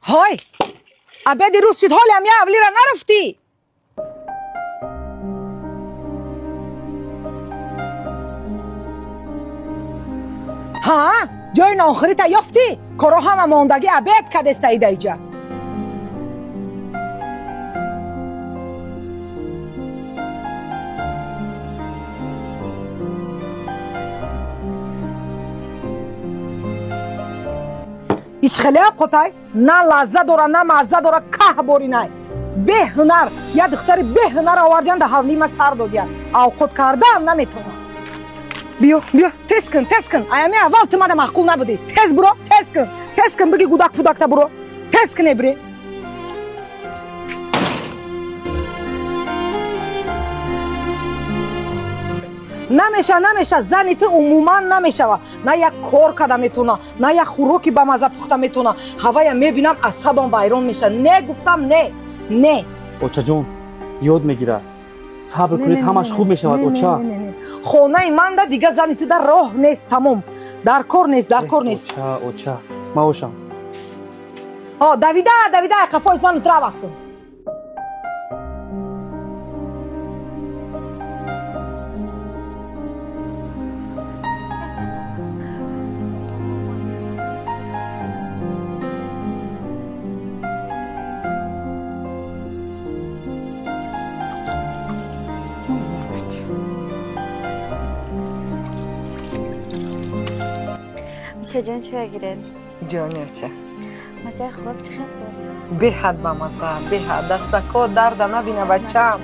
های ابد روز شد حال هم یه اولی را نرفتی. ها جای آخری تا یافتی کارو هم ماندگی ابد کد استایده ایجا. اشخاله قطعی نه لذت داره نه مزه داره که باری نه به هنر یا دختری به هنر آوردین ده حولی ما سر دادین اوقات کرده هم نمیتونه. بیا تست کن ایامی اول تو ماده معقول نبودی. تست کن بگی گودک پودکتا برو تست کنه بری. نمیشه زنی تو عموما نمیشه نه یک کار کده میتونه نه یک خوراکی به مزه پخته میتونه. هوای میبینم عصبم ویران میشه. نه گفتم نه. اوچا جون یاد میگیره صبر کنید همش خوب میشود. اوچا خونه من ده دیگه زنی تو در راه نیست. تمام در کار نیست. اوچا ما اوشم دویده قفای زن ترا وقت جان چه گیرد؟ جانی چه؟ مثلا خواب چه خیلی به حد با مثلا به حد دستکا درد نبینه بچم.